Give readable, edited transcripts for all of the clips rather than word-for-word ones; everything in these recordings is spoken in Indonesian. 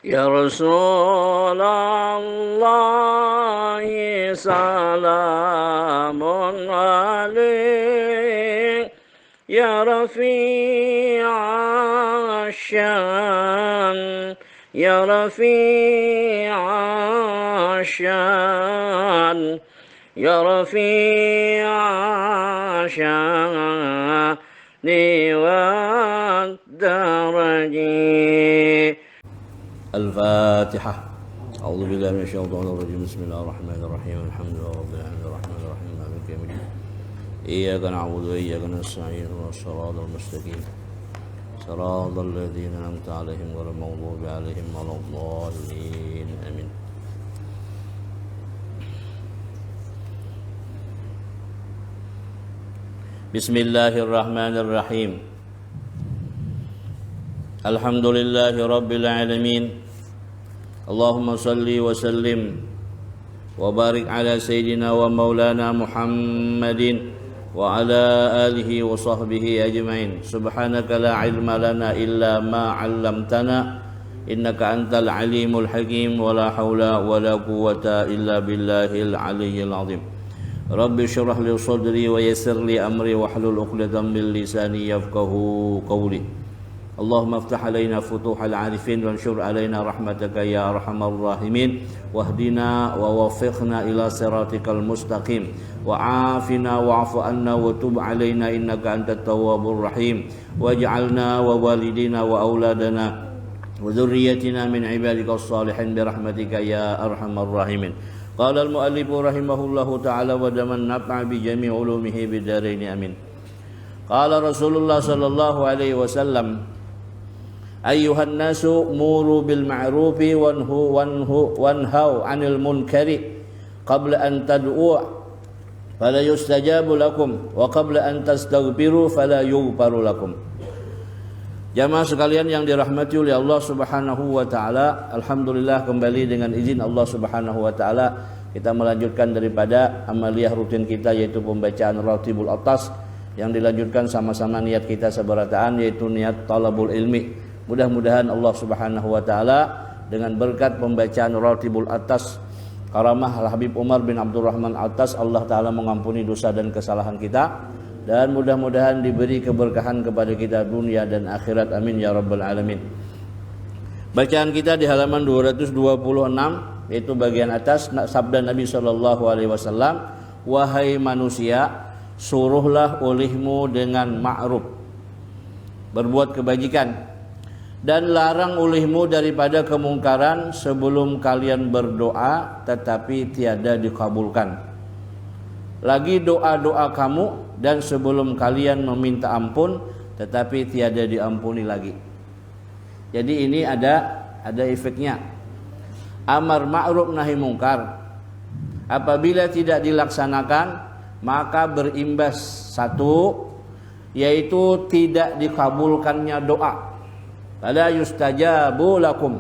يا رسول الله سلام عليك يا رفيع الشان يا رفيع الشان يا رفيع الشان والدرج. الفاتحة. أعوذ بالله من الشيطان الرجيم. بسم الله الرحمن الرحيم. الحمد لله رب العالمين الرحمن الرحيم مالك يوم الدين. إياك نعبد وإياك نستعين والصراط المستقيم صراط الذين أنعمت عليهم غير المغضوب عليهم ولا الضالين آمين. بسم الله الرحمن الرحيم. الحمد لله رب العالمين. اللهم صل وسلم وبارك على سيدنا ومولانا محمد وعلى آله وصحبه أجمعين. سبحانك لا علم لنا إلا ما علمتنا إنك أنت العليم الحكيم ولا حول ولا قوة إلا بالله العلي العظيم. رب اشرح لي صدري ويسر لي أمري واحلل عقدة من لساني يفقهوا قولي. اللهم افتح علينا فتوح العارفين وانشر علينا رحمتك يا أرحم الراحمين واهدنا ووفقنا إلى صراطك المستقيم وعافنا واعف عنا وتب علينا إنك أنت التواب الرحيم واجعلنا ووالدينا وأولادنا وذريتنا من عبادك الصالحين برحمتك يا أرحم الراحمين. قال المؤلف رحمه الله تعالى ودمن نفع بجميع علومه بالدارين آمين. قال رسول الله صلى الله عليه وسلم أيها الناس موروا بالمعروف وانهوا عن المنكر قبل أن تدعوا فلا يستجاب لكم وقبل أن تستغفروا فلا يغفر لكم. Jamaah sekalian yang dirahmati oleh Allah Subhanahu wa taala, alhamdulillah kembali dengan izin Allah Subhanahu wa taala kita melanjutkan daripada amaliyah rutin kita yaitu pembacaan Ratibul Atas yang dilanjutkan sama-sama niat kita seberataan yaitu niat talabul ilmi. Mudah-mudahan Allah Subhanahu wa taala dengan berkat pembacaan Ratibul Atas karamah Al-Habib Umar bin Abdurrahman Atas Allah taala mengampuni dosa dan kesalahan kita dan mudah-mudahan diberi keberkahan kepada kita dunia dan akhirat amin ya rabbal alamin. Bacaan kita di halaman 226 yaitu bagian atas sabda Nabi sallallahu alaihi wasallam, wahai manusia, suruhlah olehmu dengan ma'ruf, berbuat kebajikan, dan larang olehmu daripada kemungkaran sebelum kalian berdoa tetapi tiada dikabulkan. Lagi doa-doa kamu dan sebelum kalian meminta ampun tetapi tiada diampuni lagi. Jadi ini ada efeknya. Amar ma'ruf nahi mungkar apabila tidak dilaksanakan maka berimbas satu, yaitu tidak dikabulkannya doa. Fala yustajabu lakum,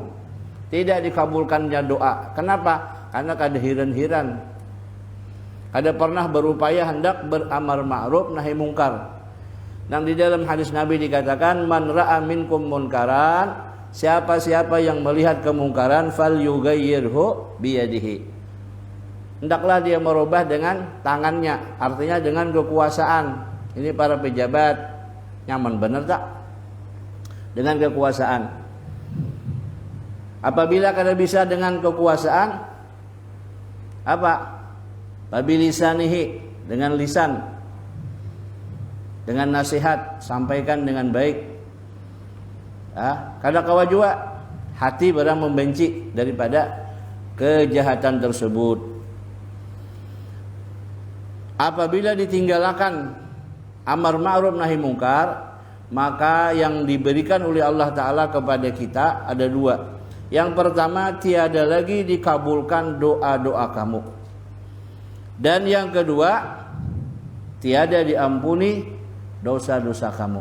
tidak dikabulkannya doa. Kenapa? Karena kada hiran-hiran, kada pernah berupaya hendak beramar ma'ruf nahi mungkar. Dan di dalam hadis Nabi dikatakan, man ra'a minkum munkaran, siapa-siapa yang melihat kemungkaran fal yughayyirhu biyadihi, hendaklah dia merubah dengan tangannya, artinya dengan kekuasaan. Ini para pejabat nyaman benar tak? Dengan kekuasaan. Apabila kada bisa dengan kekuasaan, apa? Babilisanihi, dengan lisan, dengan nasihat, sampaikan dengan baik. Kada kawa jua hati barang membenci daripada kejahatan tersebut. Apabila ditinggalkan amar ma'ruf nahi mungkar, maka yang diberikan oleh Allah Ta'ala kepada kita ada dua. Yang pertama, tiada lagi dikabulkan doa-doa kamu. Dan yang kedua, tiada diampuni dosa-dosa kamu.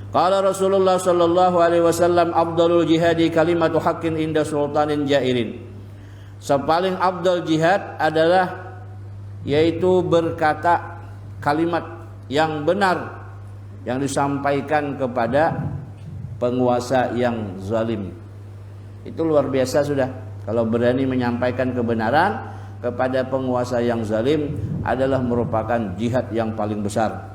Qala Rasulullah sallallahu alaihi wasallam, afdalul jihadi kalimatu haqqin inda sultanin jairin. Sepaling afdal jihad adalah yaitu berkata kalimat yang benar yang disampaikan kepada penguasa yang zalim. Itu luar biasa sudah. Kalau berani menyampaikan kebenaran kepada penguasa yang zalim adalah merupakan jihad yang paling besar.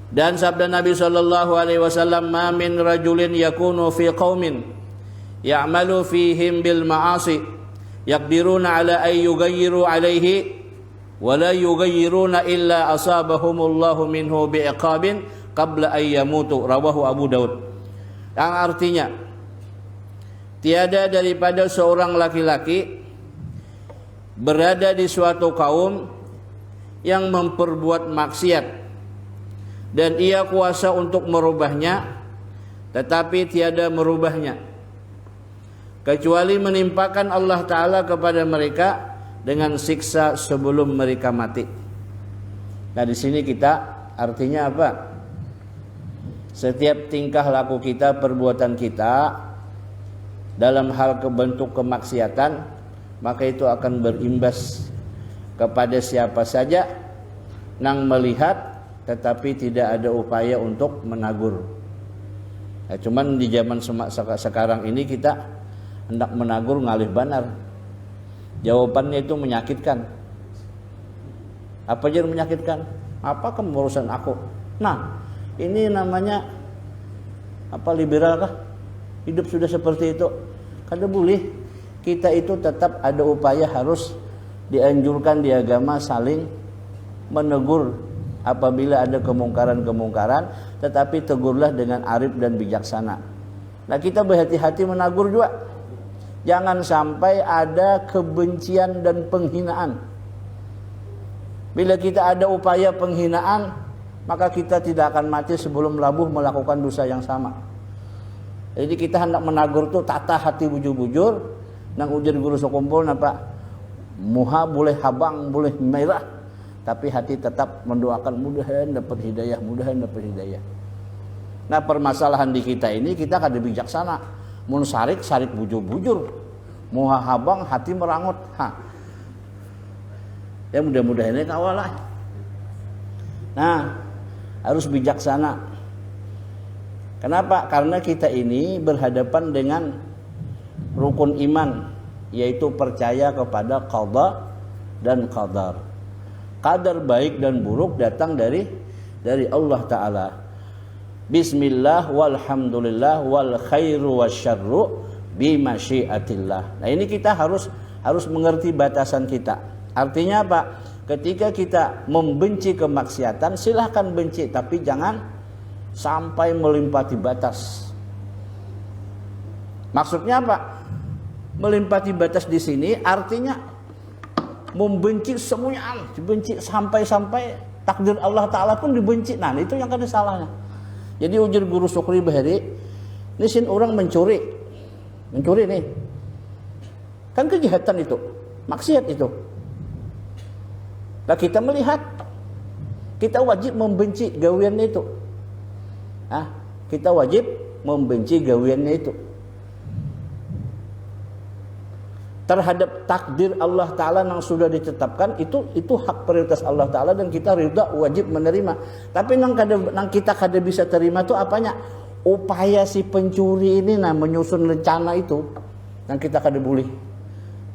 Dan sabda Nabi sallallahu alaihi wasallam, "Ma min rajulin yakunu fi qaumin ya'malu fihim bil ma'asi yaqdiruna ala ay yughayyiru alaihi wa la yughayyiruna illa asabahumullahu minhu bi'iqabin qabla ay yamutu." Rawahu Abu Daud. Yang artinya, tiada daripada seorang laki-laki berada di suatu kaum yang memperbuat maksiat dan ia kuasa untuk merubahnya, tetapi tiada merubahnya kecuali menimpakan Allah Ta'ala kepada mereka dengan siksa sebelum mereka mati. Nah, di sini kita artinya apa? Setiap tingkah laku kita, perbuatan kita dalam hal bentuk kemaksiatan, maka itu akan berimbas kepada siapa saja yang melihat tetapi tidak ada upaya untuk menagur. Nah, cuman di zaman sekarang ini kita hendak menagur ngalih banar. Jawabannya itu menyakitkan. Apa aja yang menyakitkan? Apa urusan aku? Nah, ini namanya apa, liberal kah? Hidup sudah seperti itu. Kada boleh. Kita itu tetap ada upaya, harus dianjurkan di agama saling menegur apabila ada kemungkaran-kemungkaran, tetapi tegurlah dengan arif dan bijaksana. Nah, kita berhati-hati menagur juga. Jangan sampai ada kebencian dan penghinaan. Bila kita ada upaya penghinaan, maka kita tidak akan mati sebelum labuh melakukan dosa yang sama. Jadi kita hendak menagur tuh tata hati bujur-bujur, nang ujar guru sekumpul napa? Muha boleh habang, boleh merah, tapi hati tetap mendoakan mudahan dapat hidayah, mudahan dapat hidayah. Nah, permasalahan di kita ini, kita kada bijaksana. Mun sarik bujur-bujur, muha habang hati merangut. Ya mudah-mudahan ini kawalah. Nah, harus bijaksana. Kenapa? Karena kita ini berhadapan dengan rukun iman, yaitu percaya kepada qada dan qadar. Qadar baik dan buruk datang dari Allah Ta'ala. Bismillah walhamdulillah wal khairu wasyarru bimasyiatillah. Nah, ini kita harus mengerti batasan kita. Artinya apa? Ketika kita membenci kemaksiatan, silahkan benci, tapi jangan sampai melimpati batas. Maksudnya apa? Melimpati batas di sini artinya membenci semuanya, dibenci sampai takdir Allah Ta'ala pun dibenci. Nah, itu yang kada salahnya. Jadi ujar guru Sukri Bahari, ini sin orang mencuri nih, kan kejahatan itu, maksiat itu. Nah, kita melihat, kita wajib membenci gawiannya itu. Kita wajib membenci gawiannya itu. Terhadap takdir Allah Ta'ala yang sudah ditetapkan, itu hak prioritas Allah Ta'ala dan kita ridha, wajib menerima. Tapi nang kita kada bisa terima itu apanya? Upaya si pencuri ini menyusun rencana itu yang kita kada boleh.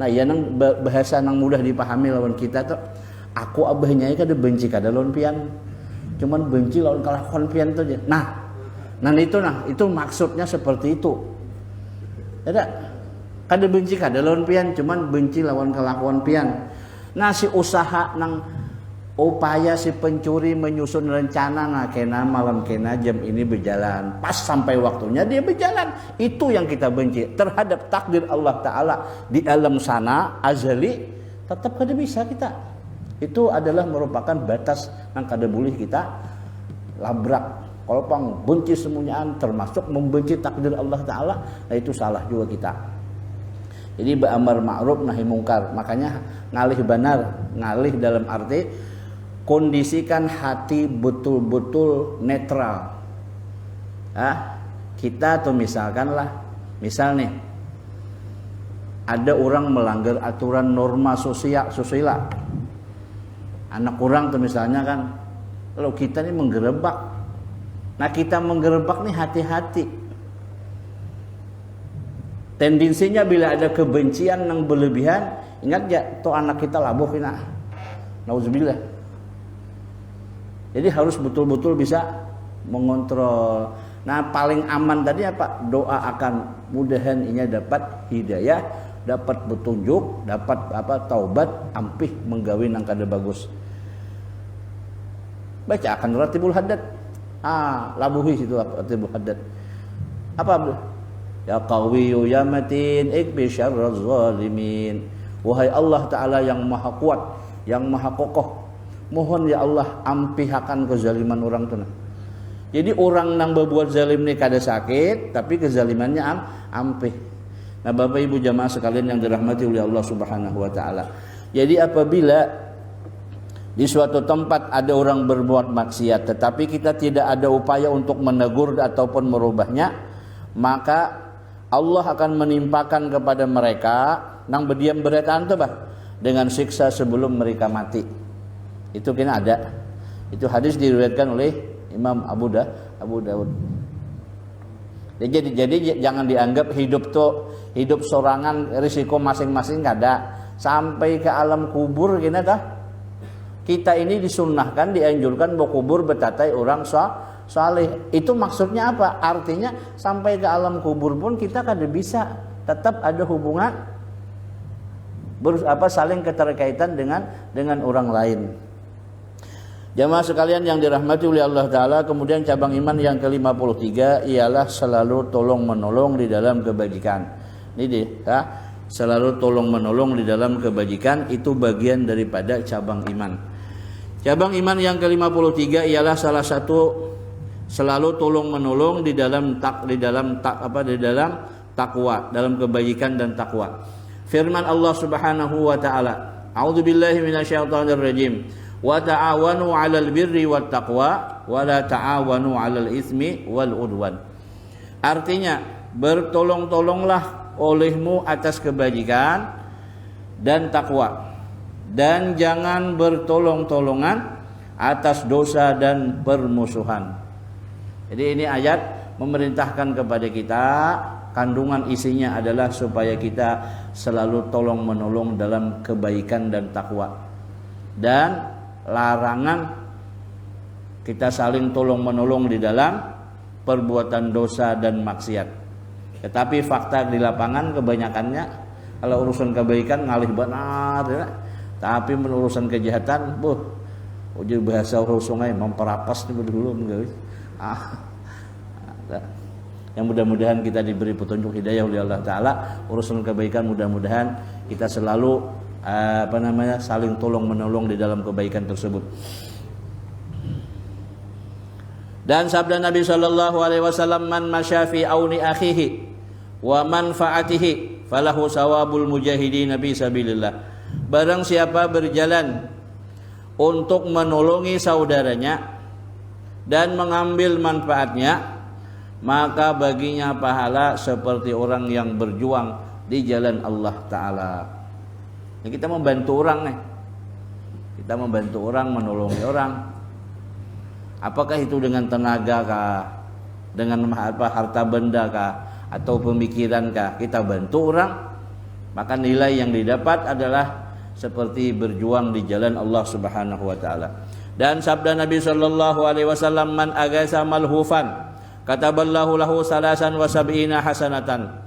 Nah, ya nang bahasa nang mudah dipahami lawan kita tuh, aku abahnya kada benci kada lawan pian, cuman benci lawan kelakuan pian tuh aja. Nah itu maksudnya seperti itu. Ada kada benci kada lawan pian, cuman benci lawan kelakuan pian. Nah, si usaha nang upaya si pencuri menyusun rencana kena malam kena jam ini berjalan, pas sampai waktunya dia berjalan. Itu yang kita benci. Terhadap takdir Allah Ta'ala di alam sana azali, tetap kada bisa kita. Itu adalah merupakan batas yang kada boleh kita labrak. Kalau pang benci semuanya termasuk membenci takdir Allah Ta'ala, nah itu salah juga kita. Jadi beramar ma'ruf nahi mungkar. Makanya ngalih benar, ngalih dalam arti kondisikan hati betul-betul netral. Kita tuh misal nih ada orang melanggar aturan norma sosial. Anak orang tuh misalnya kan, kalau kita nih menggerebek. Nah, kita menggerebek nih hati-hati. tendensinya bila ada kebencian yang berlebihan, ingat ya, to anak kita labuh kena. Nauzubillah. Jadi harus betul-betul bisa mengontrol. Nah, paling aman tadi apa? Doa akan mudahan ini dapat hidayah, dapat petunjuk, dapat taubat, ampih menggawi nang kada bagus. Baca akan ratibul haddad. Labuhi situ ratibul haddad. Apa? Ya qawiyyu ya matin ikbi syarraz zalimin. Wahai Allah Ta'ala yang maha kuat, yang maha kokoh, mohon ya Allah ampihakan kezaliman orang tu. Jadi orang nang berbuat zalim ni kada sakit, tapi kezalimannya ampih. Nah, Bapak Ibu jamaah sekalian yang dirahmati oleh Allah Subhanahu wa taala. Jadi apabila di suatu tempat ada orang berbuat maksiat tetapi kita tidak ada upaya untuk menegur ataupun merubahnya, maka Allah akan menimpakan kepada mereka nang berdiam beretaan tu dengan siksa sebelum mereka mati. Itu kena ada. Itu hadis diriwayatkan oleh Imam Abu Dawud. Jadi jangan dianggap hidup sorangan, risiko masing-masing nggak ada. Sampai ke alam kubur gini dah. Kita ini disunnahkan, dianjurkan bahwa kubur betatai orang saleh. Itu maksudnya apa? Artinya sampai ke alam kubur pun kita kada bisa, tetap ada hubungan saling keterkaitan dengan orang lain. Jamaah sekalian yang dirahmati oleh Allah Ta'ala, kemudian cabang iman yang ke-53 ialah selalu tolong menolong di dalam kebajikan. Ini dia, selalu tolong menolong di dalam kebajikan, itu bagian daripada cabang iman. Cabang iman yang ke-53 ialah salah satu selalu tolong menolong di dalam takwa, dalam kebajikan dan takwa. Firman Allah Subhanahu wa taala, A'udzubillahi minasyaitonir rajim. Wa ta'awanu 'alal birri wat taqwa wa la ta'awanu 'alal itsmi wal udwan. Artinya, bertolong-tolonglah olehmu atas kebajikan dan takwa, dan jangan bertolong-tolongan atas dosa dan permusuhan. Jadi ini ayat memerintahkan kepada kita, kandungan isinya adalah supaya kita selalu tolong menolong dalam kebaikan dan takwa, dan larangan kita saling tolong menolong di dalam perbuatan dosa dan maksiat. Tetapi fakta di lapangan kebanyakannya kalau urusan kebaikan ngalih benar ya. Tapi urusan kejahatan uji bahasa sungai memperapas dulu guys. Yang mudah-mudahan kita diberi petunjuk hidayah oleh Allah Ta'ala. Urusan kebaikan mudah-mudahan kita selalu saling tolong menolong di dalam kebaikan tersebut. Dan sabda Nabi sallallahu alaihi wasallam, man masya fi auni akhihi wa manfaatihi falahu sawabul mujahidin fi sabilillah. Barang siapa berjalan untuk menolongi saudaranya dan mengambil manfaatnya, maka baginya pahala seperti orang yang berjuang di jalan Allah Ta'ala. Kita membantu orang nih. Kita membantu orang, menolongi orang. Apakah itu dengan tenaga kah? Dengan harta benda kah? Atau pemikiran kah? Kita bantu orang, maka nilai yang didapat adalah seperti berjuang di jalan Allah Subhanahu wa taala. Dan sabda Nabi sallallahu alaihi wasallam, man agasa malhufan kataballahu lahu salasan wa sab'ina hasanatan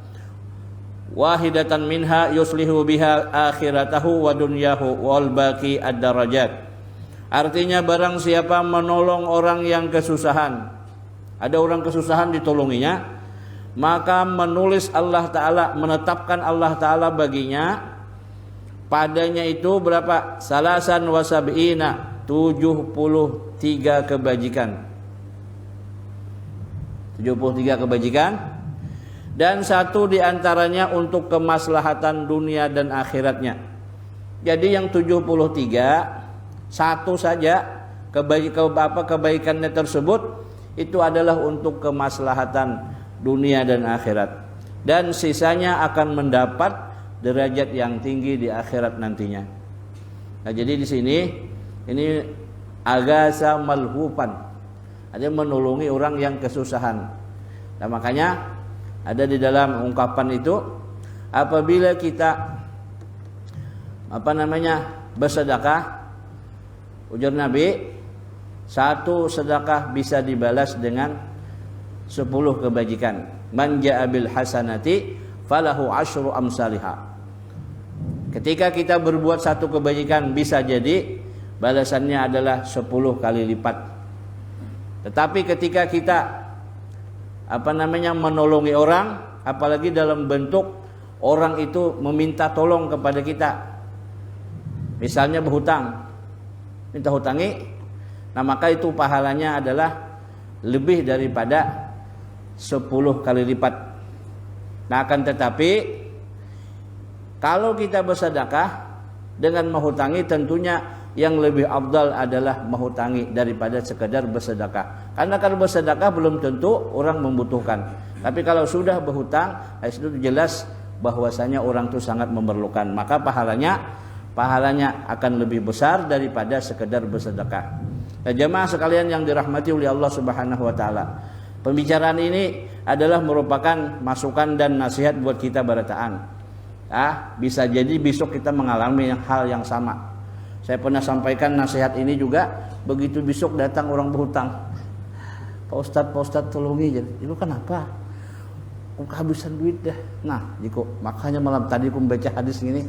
wahidatan minha yuslihu biha akhiratahu wa dunyahu wal baqi ad-darajat. Artinya barang siapa menolong orang yang kesusahan, ada orang kesusahan ditolonginya, maka menulis Allah Ta'ala, menetapkan Allah Ta'ala baginya padanya itu berapa? Salasan wa sab'ina, 73 kebajikan. 73 kebajikan. Dan satu diantaranya untuk kemaslahatan dunia dan akhiratnya. Jadi yang 73, satu saja kebaikannya tersebut itu adalah untuk kemaslahatan dunia dan akhirat. Dan sisanya akan mendapat derajat yang tinggi di akhirat nantinya. Nah, jadi di sini ini agasa malhufan, ada menolongi orang yang kesusahan. Nah, makanya ada di dalam ungkapan itu apabila kita bersedekah, ujar Nabi, satu sedekah bisa dibalas dengan 10 kebajikan. Man ja'a bil hasanati falahu asyru amsalihha. Ketika kita berbuat satu kebajikan, bisa jadi balasannya adalah 10 kali lipat. Tetapi ketika kita menolongi orang, apalagi dalam bentuk orang itu meminta tolong kepada kita, misalnya berhutang, minta hutangi, nah maka itu pahalanya adalah lebih daripada 10 kali lipat. Nah akan tetapi kalau kita bersedekah dengan menghutangi, tentunya yang lebih afdal adalah menghutangi daripada sekedar bersedekah. Karena kalau bersedekah belum tentu orang membutuhkan. Tapi kalau sudah berhutang, itu jelas bahwasanya orang itu sangat memerlukan. Maka pahalanya akan lebih besar daripada sekedar bersedekah. Nah, jemaah sekalian yang dirahmati oleh Allah Subhanahu wa taala. Pembicaraan ini adalah merupakan masukan dan nasihat buat kita barataan. Bisa jadi besok kita mengalami hal yang sama. Saya pernah sampaikan nasihat ini juga, begitu besok datang orang berhutang, Pak Ustadz tolongi, itu kenapa? Aku kehabisan duit dah. Nah, makanya malam tadi aku membaca hadis ini,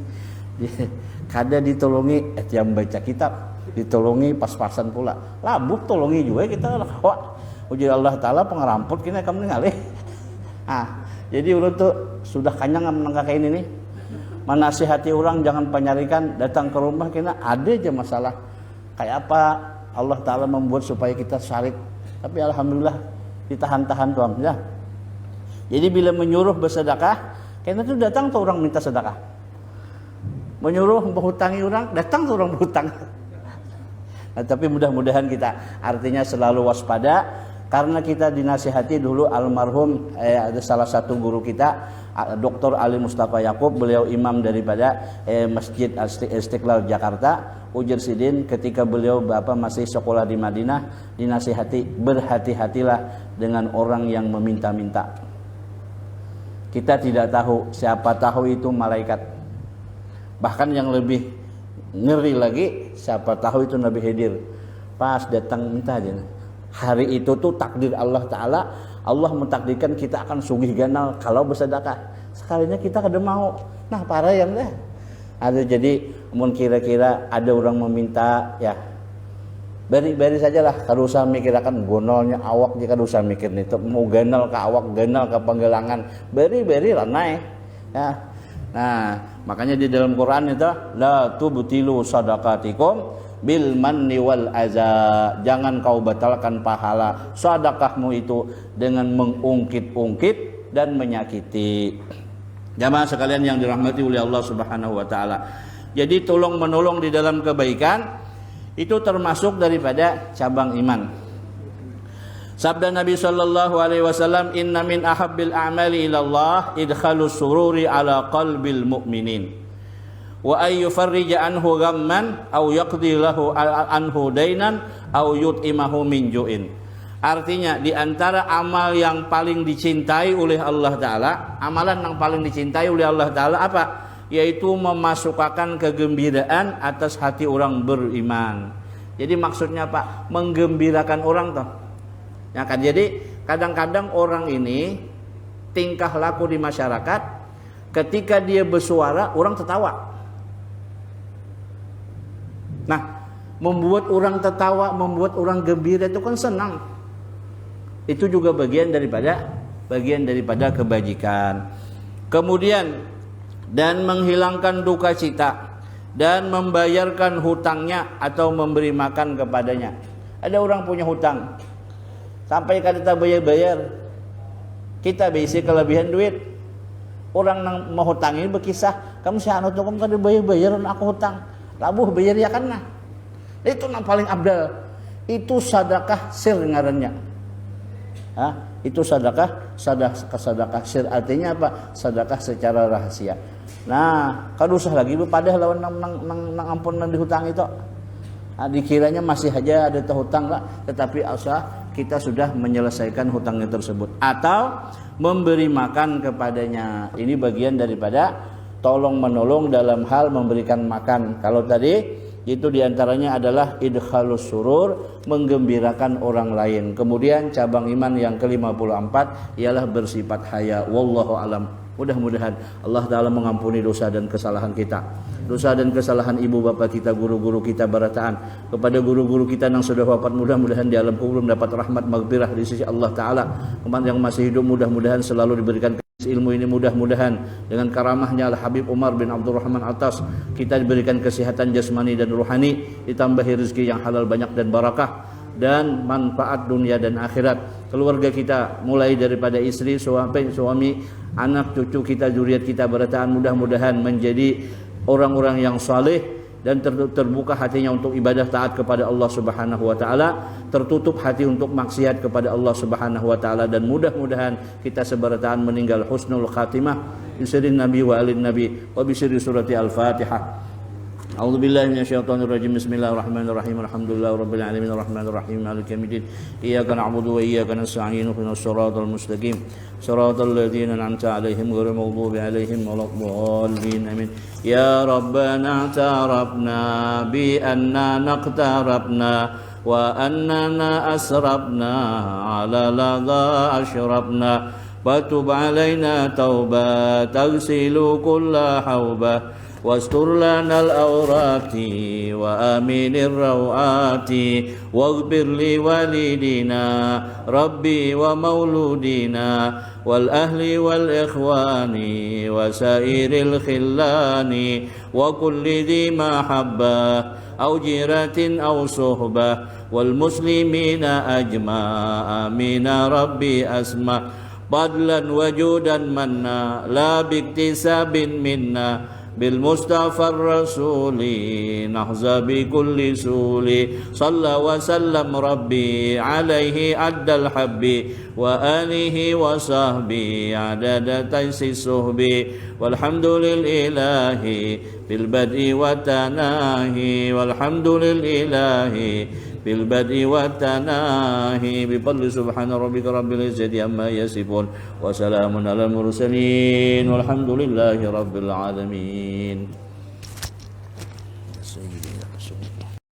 kada ditolongi, yang baca kitab, ditolongi pas-pasan pula. Labuh tolongi juga kita. Wah, uji Allah Ta'ala pengeramput kini kamu ngalih. Jadi urut tuh sudah kanyang menengah kayak ini nih. Menasihati orang jangan penyarikan, datang ke rumah kena ada aja masalah. Kayak apa Allah Ta'ala membuat supaya kita syarik. Tapi alhamdulillah ditahan-tahan tuan ya. Jadi bila menyuruh bersedekah, kena tuh datang tuh orang minta sedekah. Menyuruh menghutangi orang, datang tuh orang berhutang. Nah, tapi mudah-mudahan kita artinya selalu waspada, karena kita dinasihati dulu almarhum ada salah satu guru kita, Dr. Ali Mustafa Yaqub, beliau imam daripada Masjid Istiqlal Jakarta. Ujar sidin ketika beliau masih sekolah di Madinah, dinasihati berhati-hatilah dengan orang yang meminta-minta. Kita tidak tahu, siapa tahu itu malaikat. Bahkan yang lebih ngeri lagi, siapa tahu itu Nabi Khidir. Pas datang minta aja. Hari itu tuh takdir Allah Ta'ala, Allah mentakdirkan kita akan sugih ganal kalau bersedekah. Sekalinya kita kada mau. Nah parah yang deh. Ada jadi mun kira-kira ada orang meminta, ya beri sajalah. Kada usah mikirkan gonolnya awak, jika kada usah mikir itu mau ganal ke awak, ganal ke penggelangan. Beri lah naik. Ya. Nah makanya di dalam Quran itu la tubtilu sadaqatikum bil manni wal aza, jangan kau batalkan pahala sedekahmu itu dengan mengungkit-ungkit dan menyakiti. Jamaah sekalian yang dirahmati oleh Allah Subhanahu wa taala. Jadi tolong menolong di dalam kebaikan itu termasuk daripada cabang iman. Sabda Nabi sallallahu alaihi wasallam, "Inna min ahabbil a'mali ila Allah idkhalus sururi ala qalbil mu'minin." Wa ay yufarrija anhu ghamman aw yaqdi lahu anhu dainan aw yut'imahu min ju'in. Artinya di antara amal yang paling dicintai oleh Allah Ta'ala, amalan yang paling dicintai oleh Allah Ta'ala apa? Yaitu memasukkan kegembiraan atas hati orang beriman. Jadi maksudnya apa? Menggembirakan orang toh. Ya kan, jadi kadang-kadang orang ini tingkah laku di masyarakat, ketika dia bersuara orang tertawa. Nah, membuat orang tertawa, membuat orang gembira itu kan senang. Itu juga bagian daripada kebajikan. Kemudian dan menghilangkan duka cita dan membayarkan hutangnya atau memberi makan kepadanya. Ada orang punya hutang, sampai kita bayar-bayar, kita bisi kelebihan duit. Orang yang mau hutangi berkisah, kamu si anu tuh kamu kada bayar-bayaran aku hutang. Labuh bayar ya kan nah. Itu yang paling abdal. Itu sedekah sir ngarannya. Itu sedekah sir, artinya apa? Sedekah secara rahasia. Nah, kada usah lagi pada lawan nang ampun nang dihutang itu. Dikiranya masih aja ada hutang lah, tetapi usah kita sudah menyelesaikan hutangnya tersebut, atau memberi makan kepadanya. Ini bagian daripada tolong menolong dalam hal memberikan makan. Kalau tadi itu diantaranya adalah idkhalus surur, menggembirakan orang lain. Kemudian cabang iman yang ke-54 ialah bersifat haya. Wallahu alam. Mudah-mudahan Allah Ta'ala mengampuni dosa dan kesalahan kita, dosa dan kesalahan ibu bapak kita, guru-guru kita, barataan kepada guru-guru kita yang sudah wafat, mudah-mudahan di alam kubur dapat rahmat maghfirah di sisi Allah Ta'ala. Yang masih hidup mudah-mudahan selalu diberikan ilmu ini, mudah-mudahan dengan karamahnya Al Habib Umar bin Abdurrahman Atas kita diberikan kesehatan jasmani dan rohani, ditambahi rezeki yang halal banyak dan barakah, dan manfaat dunia dan akhirat. Keluarga kita mulai daripada istri, suami, anak, cucu kita, zuriat kita, berataan mudah-mudahan menjadi orang-orang yang saleh dan terbuka hatinya untuk ibadah taat kepada Allah Subhanahu wa taala, tertutup hati untuk maksiat kepada Allah Subhanahu wa taala, dan mudah-mudahan kita seberataan meninggal husnul khatimah bisirrin nabi wa alin nabi wa bisirri surati al-Fatihah. A'udzu billahi minasyaitonir rajim. Bismillahirrahmanirrahim. Alhamdulillahirabbil alamin arrahmanir rahim maliki yaumiddin. Iyyaka na'budu wa iyyaka nasta'in. Ihdinas siratal mustaqim. Siratal ladzina an'amta 'alaihim ghairil maghdubi 'alaihim waladdallin. Amin. Ya Rabbana ta'arafna bi anna naqtarabna wa annana asrabna 'ala ladha ashrabna. Fatub 'alaina tauba taghsilu kulla hauba. واستر لنا الأورات وآمن الروعات واغفر لوالدينا ربي ومولودينا والأهل والإخوان وسائر الخلان وكل ذي محبة أو جيرة أو صحبة والمسلمين أجمع آمين ربي أسمع فضلا وجودا منا لا باكتساب منا بالمصطفى الرسول نحظى بكل سول صلى وسلم ربي عليه عد الحب وآله وصحبه عدد تيس الصحب والحمد لله بالبدء والتناهي والحمد لله بالبدء والتناهي بفضل سبحان ربك رب العزة عما يصفون وسلام على المرسلين والحمد لله رب العالمين.